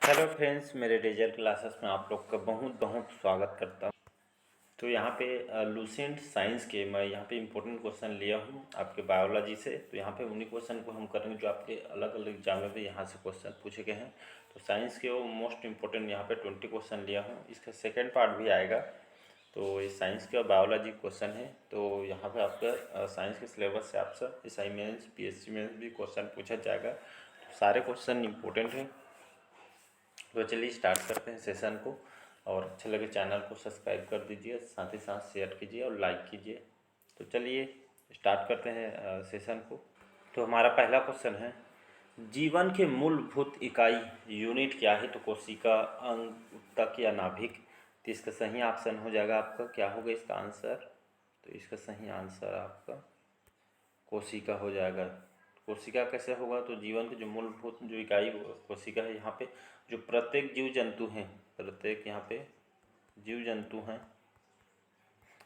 Hello friends, मेरे result classes में आप लोग का बहुत बहुत स्वागत करता हूँ। तो यहाँ पे लूसेंट साइंस के मैं यहाँ पे इम्पोर्टेंट क्वेश्चन लिया हूँ आपके बायोलॉजी से। तो यहाँ पे उन्हीं क्वेश्चन को हम करेंगे जो आपके अलग अलग एग्जाम में भी यहाँ से क्वेश्चन पूछे गए हैं। तो साइंस के वो मोस्ट इम्पोर्टेंट यहाँ पे 20 क्वेश्चन लिया हूँ। इसका सेकेंड पार्ट भी आएगा। तो ये साइंस का बायोलॉजी क्वेश्चन है। तो यहाँ पे आपका साइंस के सिलेबस से आपसे SI मेंस PSC में भी क्वेश्चन पूछा जाएगा। तो सारे क्वेश्चन इम्पोर्टेंट हैं। तो चलिए स्टार्ट करते हैं सेशन को। और अच्छा लगे चैनल को सब्सक्राइब कर दीजिए, साथ ही साथ शेयर कीजिए और लाइक कीजिए। तो चलिए स्टार्ट करते हैं सेशन को। तो हमारा पहला क्वेश्चन है, जीवन के मूलभूत इकाई यूनिट क्या है? तो कोशिका, अंग, ऊतक या नाभिक? तो इसका सही ऑप्शन हो जाएगा आपका, क्या होगा इसका आंसर? तो इसका सही आंसर आपका कोशिका हो जाएगा। कोशिका कैसे होगा? तो जीवन की जो मूलभूत जो इकाई कोशिका है। यहाँ पे जो प्रत्येक जीव जंतु हैं, प्रत्येक यहाँ पे जीव जंतु हैं,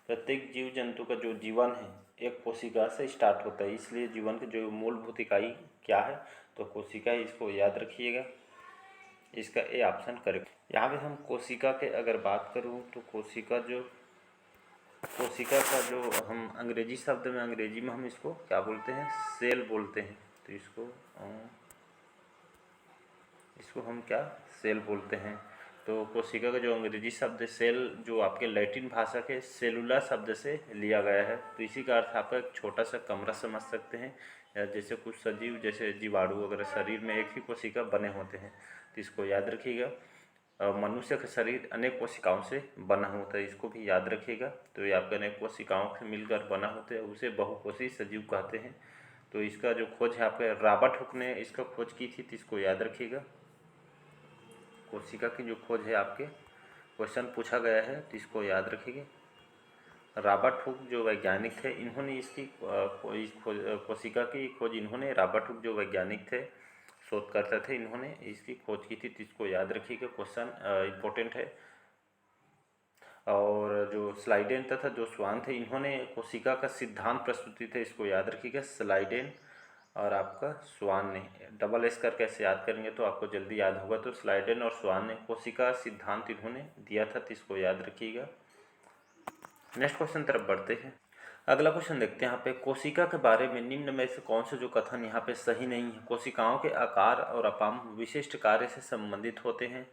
प्रत्येक जीव जंतु का जो जीवन है एक कोशिका से स्टार्ट होता है। इसलिए जीवन की जो मूलभूत इकाई क्या है? तो कोशिका है। इसको याद रखिएगा, इसका ए ऑप्शन करेक्ट। यहाँ पे हम कोशिका के अगर बात करूँ तो कोशिका का जो हम अंग्रेजी शब्द में, अंग्रेजी में हम इसको क्या बोलते हैं? सेल बोलते हैं। तो इसको हम क्या सेल बोलते हैं। तो कोशिका का जो अंग्रेजी शब्द है सेल, जो आपके लैटिन भाषा के सेलुला शब्द से लिया गया है। तो इसी का अर्थ आपका एक छोटा सा कमरा समझ सकते हैं, या जैसे कुछ सजीव जैसे जीवाणु वगैरह शरीर में एक ही कोशिका बने होते हैं। तो इसको याद रखिएगा। मनुष्य का शरीर अनेक कोशिकाओं से बना होता है, इसको भी याद रखिएगा। तो ये आपके अनेक कोशिकाओं से मिलकर बना होता है, उसे बहुकोषीय सजीव कहते हैं। तो इसका जो खोज है आपके रॉबर्ट हुक ने इसका खोज की थी, तो इसको याद रखिएगा। कोशिका की जो खोज है आपके क्वेश्चन पूछा गया है, तो इसको याद रखिएगा। रॉबर्ट हुक जो वैज्ञानिक थे, इन्होंने इसकी कोशिका की खोज इन्होंने, रॉबर्ट हुक जो वैज्ञानिक थे, शोधकर्ता थे, इन्होंने इसकी खोज की थी। तो इसको याद रखिएगा, क्वेश्चन इम्पोर्टेंट है। और जो स्लाइडेन तथा जो स्वान थे, इन्होंने कोशिका का सिद्धांत प्रस्तुति थे। इसको याद रखिएगा, स्लाइडेन और आपका स्वान ने। डबल एस करके ऐसे याद करेंगे तो आपको जल्दी याद होगा। तो स्लाइडेन और स्वान ने कोशिका सिद्धांत इन्होंने दिया था, तो इसको याद रखिएगा। नेक्स्ट क्वेश्चन तरफ बढ़ते हैं। अगला क्वेश्चन देखते हैं यहाँ पे, कोशिका के बारे में निम्न में से कौन से जो कथन यहाँ पे सही नहीं है? कोशिकाओं के आकार और अपाम विशिष्ट कार्य से संबंधित होते हैं।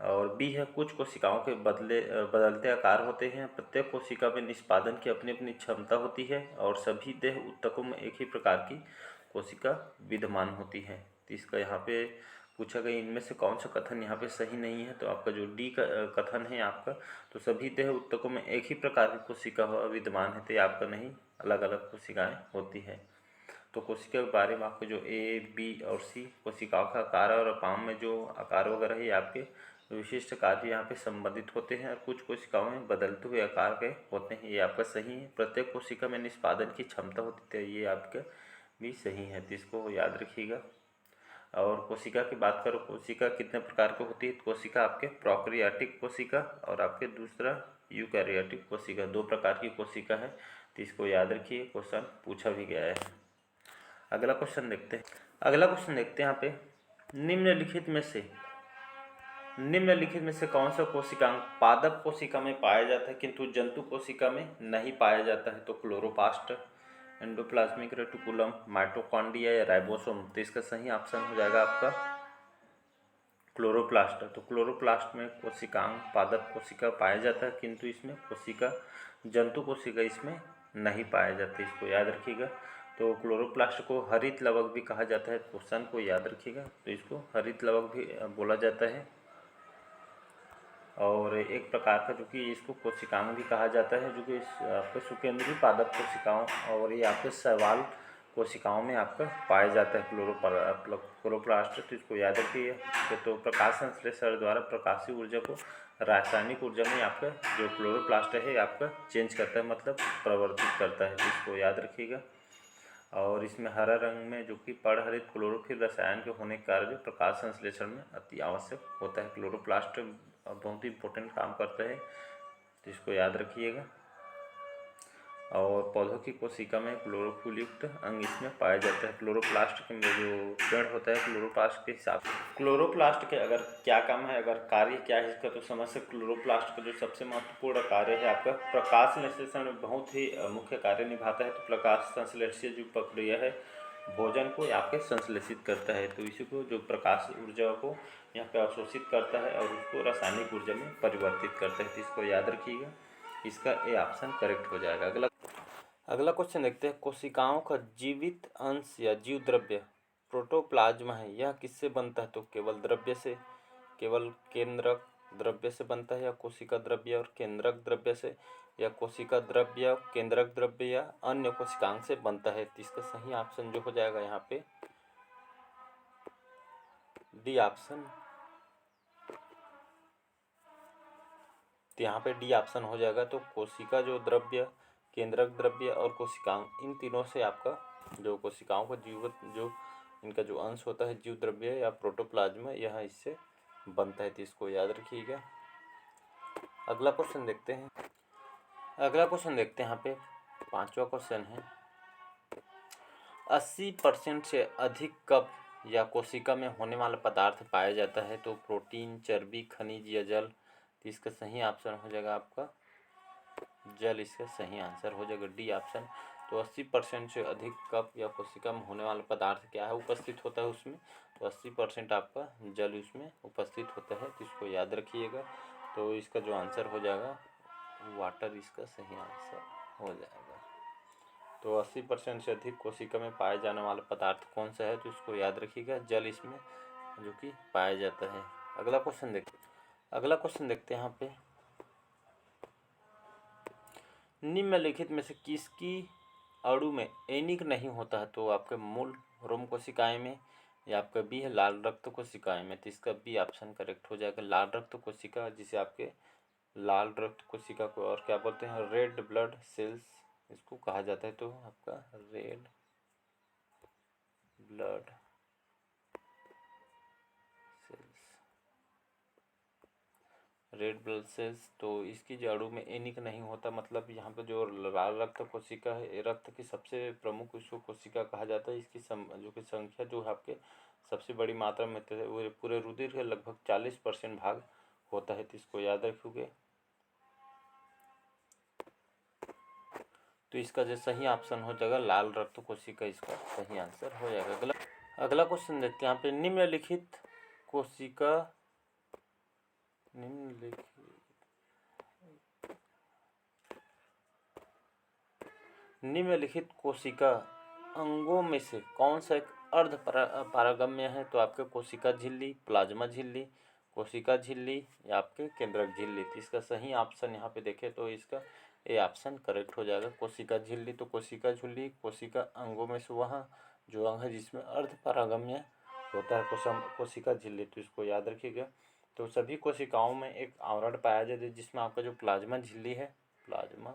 और बी है, कुछ कोशिकाओं के बदलते आकार होते हैं। प्रत्येक कोशिका में निष्पादन की अपनी अपनी क्षमता होती है और सभी देह ऊतकों में एक ही प्रकार की कोशिका विद्यमान होती है। तो इसका यहाँ पे पूछा गया, इनमें से कौन सा कथन यहाँ पे सही नहीं है? तो आपका जो डी का कथन है आपका, तो सभी देह ऊतकों में एक ही प्रकार की कोशिका विद्यमान है। तो ये आपका नहीं, अलग अलग कोशिकाएँ होती है। तो कोशिका के बारे में आपको जो ए, बी और सी, कोशिकाओं का आकार और अपाम में जो आकार वगैरह है, ये आपके विशिष्ट कार्य यहाँ पे संबंधित होते हैं। और कुछ कोशिकाओं में बदलते हुए आकार के होते हैं, ये आपका सही है। प्रत्येक कोशिका में निष्पादन की क्षमता होती है, ये आपका भी सही है। तो इसको याद रखिएगा। और कोशिका की बात करो, कोशिका कितने प्रकार की होती है? कोशिका आपके प्रोकैरियोटिक कोशिका और आपके दूसरा यूकैरियोटिक कोशिका, दो प्रकार की कोशिका है। तो इसको याद रखिए, क्वेश्चन पूछा भी गया है। अगला क्वेश्चन देखते हैं। यहाँ पे, निम्नलिखित में से कौन सा कोशिकांग पादप कोशिका में पाया जाता है किंतु जंतु कोशिका में नहीं पाया जाता है? तो क्लोरोप्लास्ट, एंडोप्लाज्मिक रेटिकुलम, माइटोकॉन्ड्रिया या राइबोसोम? तो इसका सही ऑप्शन हो जाएगा आपका क्लोरोप्लास्ट। तो क्लोरोप्लास्ट में कोशिकांग पादप कोशिका पाया जाता है, किंतु इसमें जंतु कोशिका इसमें नहीं पाया जाता। इसको याद रखिएगा। तो क्लोरोप्लास्ट को हरित लवक भी कहा जाता है, क्वेश्चन को याद रखिएगा। तो इसको हरित लवक भी बोला जाता है। और एक प्रकार का जो कि इसको कोशिकांग भी कहा जाता है, जो कि आपके सुकेंद्रीय पादप कोशिकाओं और ये आपके शैवाल कोशिकाओं में आपका पाया जाता है क्लोरोप्लास्ट। तो इसको याद रखिए। तो प्रकाश संश्लेषण द्वारा प्रकाशीय ऊर्जा को रासायनिक ऊर्जा में आपका जो क्लोरोप्लास्ट है आपका चेंज करता है, मतलब परिवर्तित करता है। तो इसको याद रखिएगा। और इसमें हरा रंग में जो कि परहरित क्लोरोफिल रसायन के होने के कारण प्रकाश संश्लेषण में अति आवश्यक होता है। क्लोरोप्लास्ट बहुत ही इंपॉर्टेंट काम करता है, तो इसको याद रखिएगा। और पौधों की कोशिका में क्लोरोफिल युक्त अंग इसमें पाया जाता है। क्लोरोप्लास्ट के जो पेड़ होता है, क्लोरोप्लास्ट के हिसाब से क्लोरोप्लास्ट के अगर क्या काम है, अगर कार्य क्या है इसका, तो समझ सकते। क्लोरोप्लास्ट का जो सबसे महत्वपूर्ण कार्य है आपका प्रकाश संश्लेषण में बहुत ही मुख्य कार्य निभाता है। तो प्रकाश संश्लेषण जो प्रक्रिया है भोजन को आपके संश्लेषित करता है, तो इसी को जो प्रकाश ऊर्जा को यहाँ पे अवशोषित करता है और उसको रासायनिक ऊर्जा में परिवर्तित करता है। तो इसको याद रखिएगा, इसका ए ऑप्शन करेक्ट हो जाएगा। अगला क्वेश्चन देखते हैं। कोशिकाओं का जीवित अंश या जीव द्रव्य प्रोटोप्लाज्म है, यह किससे बनता है? तो केवल द्रव्य से, केवल केंद्रक द्रव्य से बनता है, या कोशिका द्रव्य और केंद्रक द्रव्य से, या कोशिका द्रव्य केंद्रक द्रव्य या अन्य कोशिकांग से बनता है। तो इसका सही ऑप्शन जो हो जाएगा यहाँ पे डी ऑप्शन। तो यहाँ पे डी ऑप्शन हो जाएगा। तो कोशिका जो द्रव्य, केंद्रक द्रव्य और कोशिकांग, इन तीनों से आपका जो कोशिकाओं का जीवित जो इनका जो अंश होता है जीव द्रव्य या प्रोटोप्लाज्म, यह इससे बनता है। तो इसको याद रखिएगा। अगला क्वेश्चन देखते हैं। अगला क्वेश्चन देखते हैं यहाँ पे 5वां क्वेश्चन है। 80% से अधिक कप या कोशिका में होने वाला पदार्थ पाया जाता है, तो प्रोटीन, चर्बी, खनिज या जल। तो इसका सही ऑप्शन हो जाएगा आपका जल, इसका सही आंसर हो जाएगा डी ऑप्शन। तो 80% से अधिक कप या कोशिका में होने वाला पदार्थ क्या है उपस्थित होता है उसमें? तो 80% आपका जल उसमें उपस्थित होता है। तो इसको याद रखिएगा। तो इसका जो आंसर हो जाएगा वाटर, इसका सही आंसर हो जाएगा। तो 80% से अधिक कोशिका में पाए जाने वाला पदार्थ कौन सा है? तो इसको याद रखिएगा जल इसमें जो कि पाया जाता है। अगला क्वेश्चन देखते हैं यहाँ पे। निम्नलिखित में से किसकी अणु में एनिक नहीं होता है? तो आपके मूल रोम कोशिकाएं में, या आपका बी है लाल रक्त कोशिकाएं में। तो इसका बी ऑप्शन करेक्ट हो जाएगा। लाल रक्त कोशिका, जिसे आपके लाल रक्त कोशिका को और क्या बोलते हैं? रेड ब्लड सेल्स इसको कहा जाता है। तो आपका रेड ब्लड सेल्स, तो इसकी जड़ों में एनिक नहीं होता, मतलब यहाँ पे जो लाल रक्त कोशिका है, रक्त की सबसे प्रमुख इसको कोशिका कहा जाता है। इसकी जो कि संख्या जो है आपके सबसे बड़ी मात्रा में वो पूरे रुधिर के लगभग 40% भाग होता है। तो इसको याद रखोगे। तो इसका जो सही ऑप्शन हो जाएगा लाल रक्त कोशिका, इसका सही आंसर हो जाएगा। अगला क्वेश्चन देखते हैं यहाँ पे। निम्नलिखित कोशिका अंगों में से कौन सा एक अर्ध पारगम्य है? तो आपके कोशिका झिल्ली, प्लाज्मा झिल्ली, कोशिका झिल्ली या आपके केंद्रक झिल्ली। तो इसका सही ऑप्शन यहाँ पे देखें तो इसका ए ऑप्शन करेक्ट हो जाएगा। कोशिका झिल्ली, तो कोशिका झिल्ली कोशिका अंगों में से वहाँ जो अंग है जिसमें अर्ध पारगम्य होता है कोशिका झिल्ली। तो इसको याद रखिएगा। तो सभी कोशिकाओं में एक आवरण पाया जाता है जिसमें आपका जो प्लाज्मा झिल्ली है, प्लाज्मा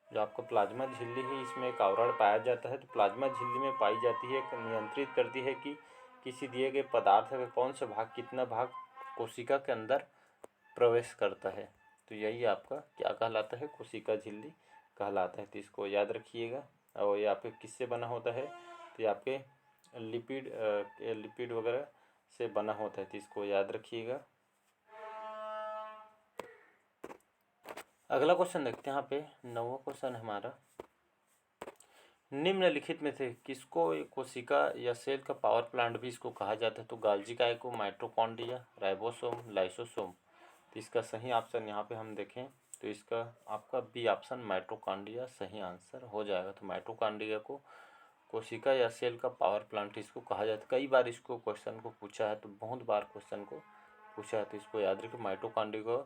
जो आपका प्लाज्मा झिल्ली है, इसमें एक आवरण पाया जाता है। तो प्लाज्मा झिल्ली में पाई जाती है, नियंत्रित करती है कि किसी दिए गए पदार्थ का कौन सा भाग, कितना भाग कोशिका के अंदर प्रवेश करता है। तो यही आपका क्या कहलाता है? कोशिका झिल्ली कहलाता है। तो इसको याद रखिएगा। और ये आपके किससे बना होता है? तो ये आपके लिपिड वगैरह से बना होता है। तो इसको याद रखिएगा। अगला क्वेश्चन देखते हैं यहाँ पे 9वां क्वेश्चन हमारा। निम्नलिखित में से किसको कोशिका या सेल का पावर प्लांट भी इसको कहा जाता है? तो गाल्जी काय को, माइटोकॉन्ड्रिया, राइबोसोम, लाइसोसोम। तो इसका सही ऑप्शन यहाँ पे हम देखें तो इसका आपका बी ऑप्शन माइटोकॉन्ड्रिया सही आंसर हो जाएगा। तो माइटोकॉन्ड्रिया को कोशिका या सेल का पावर प्लांट इसको कहा जाता है। कई बार इसको क्वेश्चन को पूछा है, तो बहुत बार क्वेश्चन को पूछा है। तो इसको याद रखिए, माइटोकॉन्ड्रिया को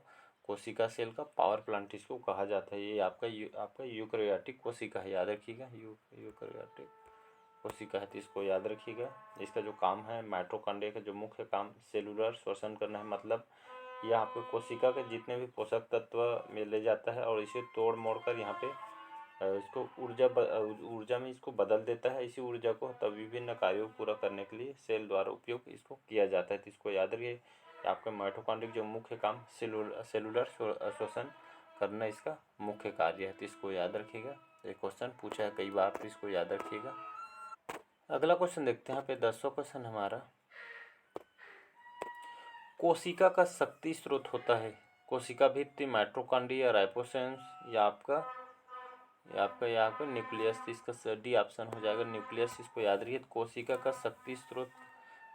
कोशिका सेल का पावर प्लांट इसको कहा जाता है। ये आपका यूकैरियोटिक कोशिका है, याद रखिएगा। यूकैरियोटिक कोशिका है। तो इसको याद रखिएगा। इसका जो काम है, माइटोकॉन्ड्रिया का जो मुख्य काम सेलुलर श्वसन करना है, मतलब यह आपके कोशिका के जितने भी पोषक तत्व में ले जाता है और इसे तोड़ मोड़ कर यहाँ पे इसको ऊर्जा में इसको बदल देता है। इसी ऊर्जा को तब विभिन्न कार्यों को पूरा करने के लिए सेल द्वारा उपयोग इसको किया जाता है। तो इसको याद रखिए, आपका माइटोकॉन्ड्रिया जो मुख्य काम सेलुलर श्वसन करना इसका मुख्य कार्य है, तो इसको याद रखिएगा। ये क्वेश्चन पूछा है कई बार, तो इसको याद रखिएगा। अगला क्वेश्चन देखते हैं यहाँ पे 10वां क्वेश्चन हमारा, कोशिका का शक्ति स्रोत होता है। कोशिका भित्ति, माइटोकॉन्ड्रिया, राइबोसोम्स या आपका यहाँ पर न्यूक्लियस, इसका डी ऑप्शन हो जाएगा न्यूक्लियस। इसको याद रखिए। कोशिका का शक्ति स्रोत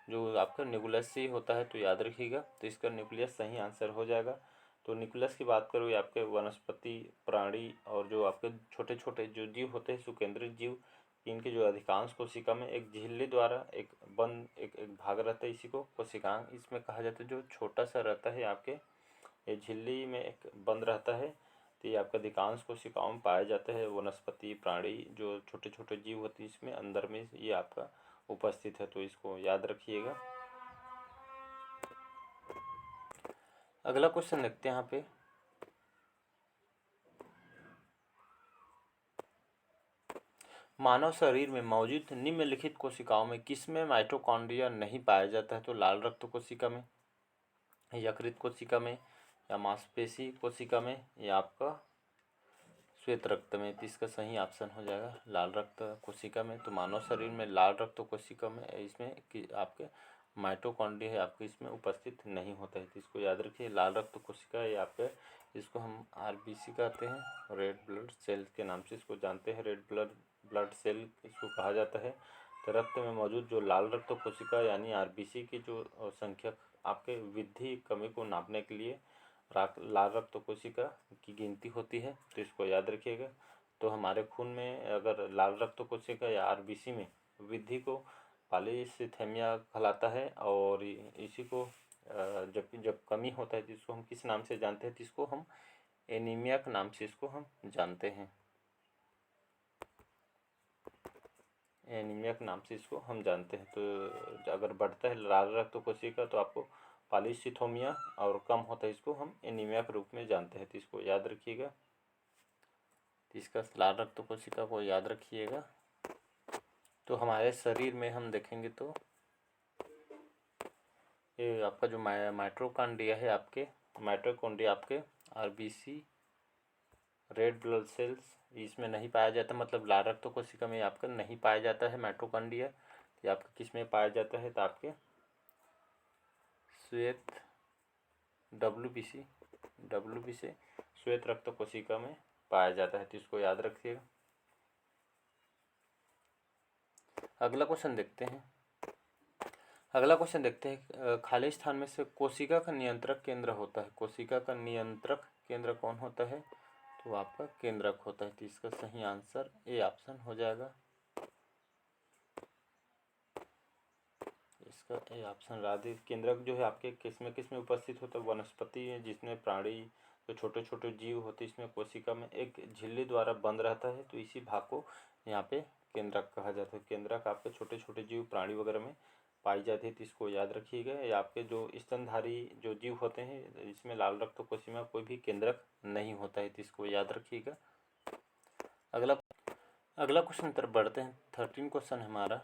जो आपका न्यूक्लियस से ही होता है, तो याद रखिएगा। तो इसका न्यूक्लियस सही आंसर हो जाएगा। तो न्यूक्लियस की बात करूँ, आपके वनस्पति, प्राणी और जो आपके छोटे छोटे जो जीव होते हैं, सुकेंद्रित जीव, इनके जो अधिकांश कोशिका में एक झिल्ली द्वारा एक भाग रहता है, इसी को कोशिकांग इसमें कहा जाता है। जो छोटा सा रहता है आपके, ये झिल्ली में एक बंद रहता है, तो ये आपका अधिकांश कोशिकाओं में पाया जाता है। वनस्पति, प्राणी, जो छोटे छोटे जीव होते हैं, इसमें अंदर में ये आपका उपस्थित है, तो इसको याद रखिएगा। अगला क्वेश्चन देखते हैं यहाँ पे, मानव शरीर में मौजूद निम्नलिखित कोशिकाओं में किसमें माइटोकॉन्ड्रिया नहीं पाया जाता है? तो लाल रक्त कोशिका में, यकृत कोशिका में, या मांसपेशी कोशिका में, या आपका श्वेत रक्त में। तो इसका सही ऑप्शन हो जाएगा लाल रक्त कोशिका में। तो मानव शरीर में लाल रक्त कोशिका में इसमें कि आपके माइटोकॉन्ड्रिया है आपके इसमें उपस्थित नहीं होता है, तो इसको याद रखिए। लाल रक्त कोशिका ये आपके, इसको हम आरबीसी कहते हैं, रेड ब्लड सेल के नाम से इसको जानते हैं। रेड ब्लड सेल इसको कहा जाता है। तो रक्त में मौजूद जो लाल रक्त कोशिका यानी आरबीसी की जो संख्या आपके वृद्धि कमी को नापने के लिए लाल रक्त कोशिका की गिनती होती है, तो इसको याद रखिएगा। तो हमारे खून में अगर लाल रक्त कोशिका या आरबीसी में वृद्धि को पॉलीसिथेमिया कहलाता है, और इसी को जब कमी होता है, जिसको हम किस नाम से जानते हैं? जिसको हम एनीमिया के नाम से इसको हम जानते हैं। एनीमिया के नाम से इसको हम जानते हैं। तो अगर बढ़ता है लाल रक्त कोशिका तो आपको पॉलीसिथेमिया, और कम होता है इसको हम एनीमिया के रूप में जानते हैं, तो इसको याद रखिएगा। तो इसका लाल रक्त कोशिका को याद रखिएगा। तो हमारे शरीर में हम देखेंगे तो ये आपका जो माइटोकॉन्ड्रिया है आपके, माइटोकॉन्ड्रिया आपके आरबीसी, रेड ब्लड सेल्स इसमें नहीं पाया जाता, मतलब लाल रक्त कोशिका में आपका नहीं पाया जाता है माइटोकॉन्ड्रिया। ये आपका किस में पाया जाता है? तो आपके श्वेत डब्ल्यूबीसी श्वेत रक्त कोशिका में पाया जाता है, तो इसको याद रखिएगा। अगला क्वेश्चन देखते हैं। खाली स्थान में से कोशिका का नियंत्रक केंद्र होता है। कोशिका का नियंत्रक केंद्र कौन होता है? तो आपका केंद्रक होता है, तो इसका सही आंसर ए ऑप्शन हो जाएगा। इसका ए ऑप्शन राधे। केंद्रक जो है आपके किस में उपस्थित होता है? वनस्पति है, जिसमें प्राणी जो छोटे छोटे जीव होते हैं, इसमें कोशिका में एक झिल्ली द्वारा बंद रहता है, तो इसी भाग को यहाँ पे केंद्रक कहा जाता है। केंद्रक आपके छोटे छोटे जीव प्राणी वगैरह में पाई जाती है, तो इसको याद रखिएगा। ये आपके जो स्तनधारी जो जीव होते हैं, इसमें लाल रक्त कोशिका में कोई भी केंद्रक नहीं होता है, तो इसको याद रखिएगा। अगला क्वेश्चन तरफ बढ़ते हैं। 13 क्वेश्चन हमारा,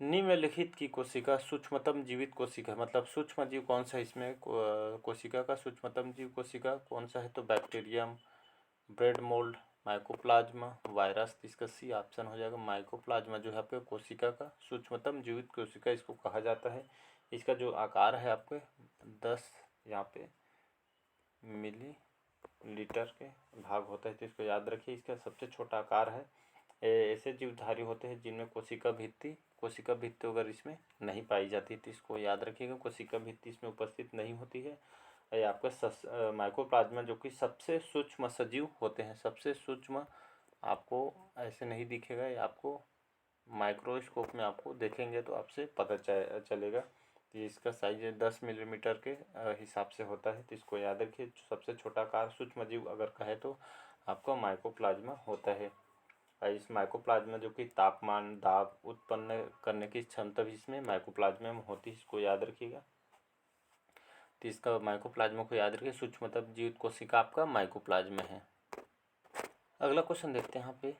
निम्नलिखित की कोशिका सूक्ष्मतम जीवित कोशिका, मतलब सूक्ष्म जीव कौन सा है इसमें? कोशिका का सूक्ष्मतम जीव कोशिका कौन सा है? तो bacterium, bread mould, mycoplasma, virus. इसका सी ऑप्शन हो जाएगा। माइकोप्लाज्मा जो है आपके कोशिका का सूक्ष्मतम जीवित कोशिका इसको कहा जाता है। इसका जो आकार है आपके 10 यहाँ पे मिलीलीटर के भाग होता है, तो इसको याद रखिए। इसका सबसे छोटा आकार है। ऐसे जीवधारी होते हैं जिनमें कोशिका भित्ति अगर इसमें नहीं पाई जाती, तो इसको याद रखिएगा। कोशिका भित्ति इसमें उपस्थित नहीं होती है। ये आपका माइकोप्लाज्मा जो कि सबसे सूक्ष्म सजीव होते हैं, सबसे सूक्ष्म आपको ऐसे नहीं दिखेगा, ये आपको माइक्रोस्कोप में आपको देखेंगे तो आपसे पता चलेगा। तो इसका साइज 10 मिलीमीटर के हिसाब से होता है, तो इसको याद रखिए। सबसे छोटा आकार सूक्ष्म जीव अगर कहे तो आपका माइकोप्लाज्मा होता है। इस माइकोप्लाज्मा जो कि तापमान, दाब उत्पन्न करने की क्षमता भी इसमें माइकोप्लाज्मा में होती है, इसको याद रखिएगा। तो इसका माइकोप्लाज्मा को याद रखिए। सूक्ष्मतम जीवित कोशिका आपका माइकोप्लाज्मा है। अगला क्वेश्चन देखते हैं यहाँ पे,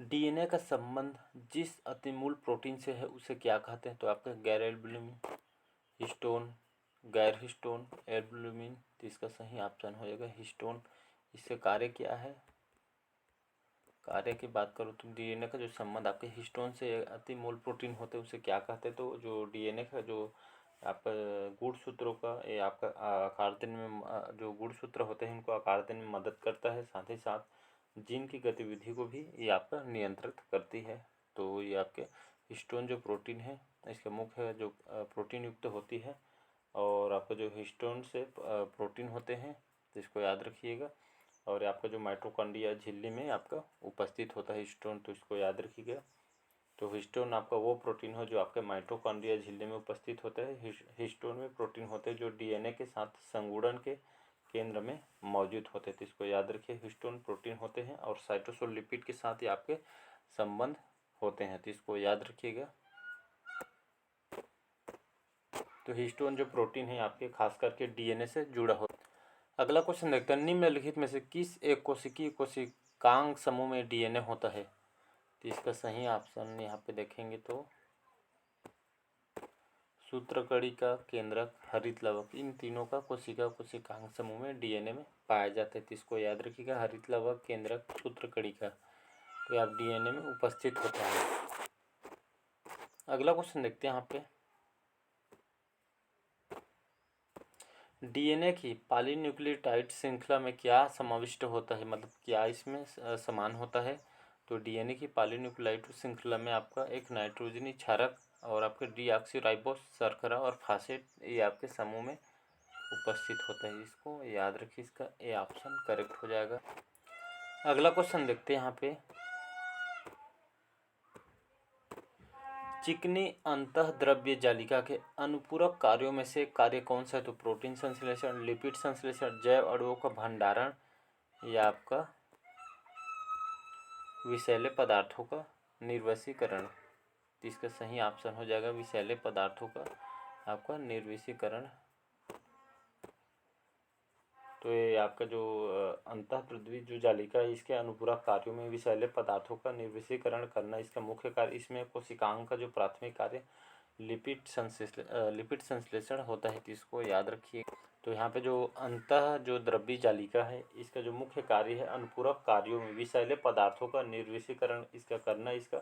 डीएनए का संबंध जिस अतिमूल प्रोटीन से है उसे क्या कहते हैं? तो आपका गैर एल्ब्यूमिन, हिस्टोन, गैर हिस्टोन, एल्ब्यूमिन। तो इसका सही ऑप्शन हो जाएगा हिस्टोन। इससे कार्य क्या है? कार्य की बात करूँ तो डीएनए का जो संबंध आपके हिस्टोन से अतिमूल प्रोटीन होते हैं उसे क्या कहते हैं? तो जो डीएनए का जो आपका गुणसूत्रों का ये आपका आकार देने में जो गुणसूत्र होते हैं इनको आकार देने में मदद करता है, साथ ही साथ जीन की गतिविधि को भी ये आपका नियंत्रित करती है। तो ये आपके हिस्टोन जो प्रोटीन है इसका मुख्य जो प्रोटीन युक्त होती है, और आपका जो हिस्टोन से प्रोटीन होते हैं तो इसको याद रखिएगा। और आपका जो माइटोकॉन्ड्रिया झिल्ली में आपका उपस्थित होता है हिस्टोन, तो इसको याद रखिएगा। तो हिस्टोन आपका वो प्रोटीन हो जो आपके माइटोकॉन्ड्रिया झिल्ली में उपस्थित होता है। हिस्टोन में प्रोटीन होते हैं जो डीएनए के साथ संगुणन के केंद्र में मौजूद होते हैं। तो इसको याद रखिए, हिस्टोन प्रोटीन होते हैं और साइटोसोल लिपिड के साथ ही आपके संबंध होते हैं, तो इसको याद रखिएगा। तो हिस्टोन जो प्रोटीन है आपके खास करके डीएनए से जुड़ा हो। अगला क्वेश्चन देखते हैं, निम्नलिखित में से किस एक कोशिकीय कोशिकांग समूह में डीएनए होता है? तो इसका सही ऑप्शन यहाँ पे देखेंगे तो सूत्रकणिका, केंद्रक, हरित लवक, इन तीनों का कोशिकांग समूह में डीएनए में पाया जाता है। तो इसको याद रखिएगा, हरित लवक, केंद्रक, सूत्रकणिका, तो आप डीएनए में उपस्थित होता है। अगला क्वेश्चन देखते हैं यहाँ पे, डीएनए की पॉलीन्यूक्लियोटाइड श्रृंखला में क्या समाविष्ट होता है, मतलब क्या इसमें समान होता है? तो डीएनए की पॉलीन्यूक्लियोटाइड श्रृंखला में आपका एक नाइट्रोजनी क्षारक और आपके डीऑक्सीराइबोस शर्करा और फास्फेट ये आपके समूह में उपस्थित होता है। इसको याद रखिए, इसका ए ऑप्शन करेक्ट हो जाएगा। अगला क्वेश्चन देखते हैं यहाँ पे, चिकनी अंतःद्रव्य जालिका के अनुपूरक कार्यों में से कार्य कौन सा है? तो प्रोटीन संश्लेषण, लिपिड संश्लेषण, जैव अणुओं का भंडारण या आपका विषैले पदार्थों का निर्वशीकरण। तो इसका सही ऑप्शन हो जाएगा विषैले पदार्थों का आपका निर्वशीकरण। तो ये आपका जो अंतःपृथ्वी जो जालिका है इसके अनुपूरक कार्यों में विषैले पदार्थों का निर्वशीकरण करना इसका मुख्य कार्य। इसमें कोशिकांग का जो प्राथमिक कार्य लिपिड संश्लेषण होता है, तो इसको याद रखिए। तो यहाँ पे जो अंतः जो द्रव्य जालिका है इसका जो मुख्य कार्य है अनुपूरक कार्यों में विषैले पदार्थों का निर्वशीकरण इसका करना इसका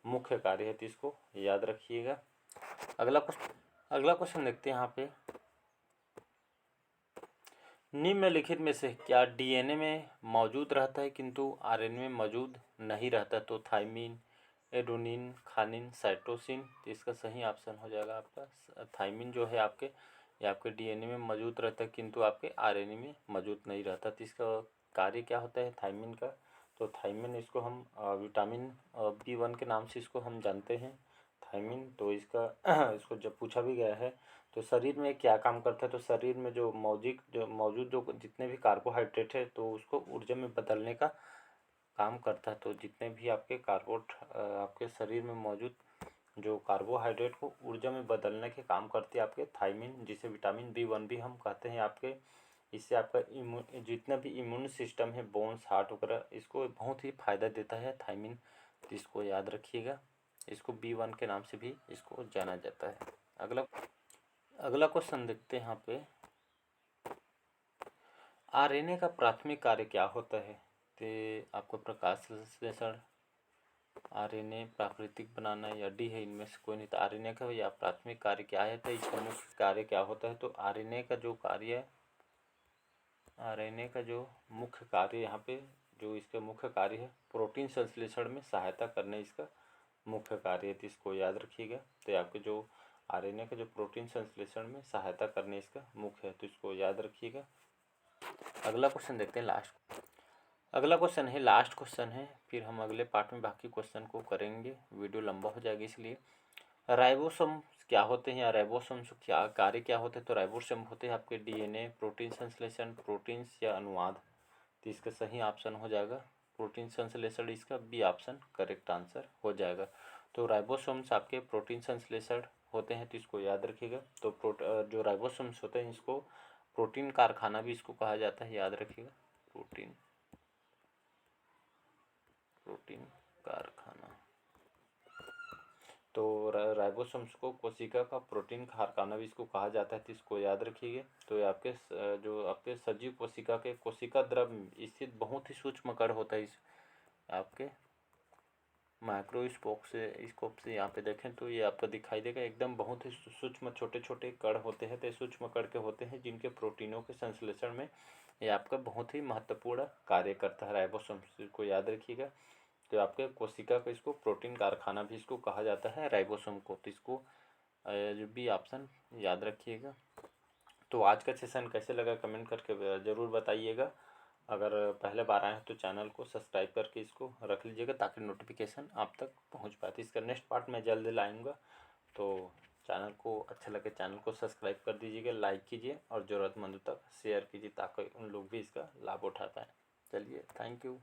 मुख्य कार्य है, तो इसको याद रखिएगा। अगला क्वेश्चन देखते हैं यहाँ पे, निम्नलिखित में से क्या डीएनए में मौजूद रहता है किंतु आरएनए में मौजूद नहीं रहता? तो थाइमिन, एडेनिन, थायमिन, साइटोसिन। तो इसका सही ऑप्शन हो जाएगा आपका थाइमिन जो है आपके ये आपके डीएनए में मौजूद रहता है किंतु आपके आरएनए में मौजूद नहीं रहता। तो इसका कार्य क्या होता है थाइमिन का? तो थाइमिन इसको हम विटामिन B1 के नाम से इसको हम जानते हैं थाइमिन। तो इसका इसको जब पूछा भी गया है तो शरीर में क्या काम करता है, तो शरीर में जो मौजूद जो जितने भी कार्बोहाइड्रेट है तो उसको ऊर्जा में बदलने का काम करता है। तो जितने भी आपके आपके शरीर में मौजूद जो कार्बोहाइड्रेट को ऊर्जा में बदलने के काम करती है आपके थाइमिन, जिसे विटामिन B1 भी हम कहते हैं आपके। इससे आपका जितना भी इम्यून सिस्टम है, बोन्स, हार्ट वगैरह, इसको बहुत ही फायदा देता है थाइमिन। तो इसको याद रखिएगा, इसको B1 के नाम से भी इसको जाना जाता है। अगला क्वेश्चन देखते हैं यहाँ पे, आरएनए का प्राथमिक कार्य क्या होता है? तो आपको प्रकाश संश्लेषण, आरएनए प्राकृतिक बनाना या डी है, इनमें से कोई नहीं। तो आरएनए का या प्राथमिक कार्य क्या है, तो इसका मुख्य कार्य क्या होता है? तो आरएनए का जो मुख्य कार्य यहाँ पे जो इसका मुख्य कार्य है प्रोटीन संश्लेषण में सहायता करने इसका मुख्य कार्य है, तो इसको याद रखिएगा। तो आपके जो आरएनए का जो प्रोटीन संश्लेषण में सहायता करने इसका मुख्य है, तो इसको याद रखिएगा। अगला क्वेश्चन देखते हैं, अगला क्वेश्चन है लास्ट क्वेश्चन है, फिर हम अगले पार्ट में बाकी क्वेश्चन को करेंगे, वीडियो लंबा हो जाएगा इसलिए। राइबोसोम क्या होते हैं या राइबोसोम क्या कार्य क्या होते हैं? तो राइबोसोम होते हैं आपके डीएनए प्रोटीन संश्लेषण, प्रोटीन्स या अनुवाद। तो इसका सही ऑप्शन हो जाएगा प्रोटीन संश्लेषण, इसका बी ऑप्शन करेक्ट आंसर हो जाएगा। तो राइबोसोम्स आपके प्रोटीन संश्लेषण होते हैं, तो इसको याद रखिएगा। तो जो राइबोसोम्स होते हैं इसको प्रोटीन कारखाना भी इसको कहा जाता है, याद रखिएगा। प्रोटीन कारखाना। तो राइबोसोम्स को कोशिका का प्रोटीन कारखाना भी इसको कहा जाता है, तो इसको याद रखिएगा। तो ये आपके जो आपके सजीव कोशिका के कोशिका द्रव्य स्थित बहुत ही सूक्ष्म कण होता है। इस आपके माइक्रोस्कोप से यहाँ पे देखें तो ये आपको दिखाई देगा, एकदम बहुत ही सूक्ष्म छोटे छोटे कण होते हैं। तो सूक्ष्म कण के होते हैं जिनके प्रोटीनों के संश्लेषण में ये आपका बहुत ही महत्वपूर्ण कार्य करता है। राइबोसोम्स को याद रखिएगा। तो आपके कोशिका का इसको प्रोटीन कारखाना भी इसको कहा जाता है, राइबोसोम को। तो इसको जो भी ऑप्शन याद रखिएगा। तो आज का सेशन कैसे लगा कमेंट करके ज़रूर बताइएगा। अगर पहले बार आए हैं तो चैनल को सब्सक्राइब करके इसको रख लीजिएगा ताकि नोटिफिकेशन आप तक पहुंच पाए। तो इसका नेक्स्ट पार्ट मैं जल्द लाऊंगा। तो चैनल को अच्छा लगे चैनल को सब्सक्राइब कर दीजिएगा, लाइक कीजिए और ज़रूरतमंदों तक शेयर कीजिए ताकि उन लोग भी इसका लाभ उठा पाएँ। चलिए, थैंक यू।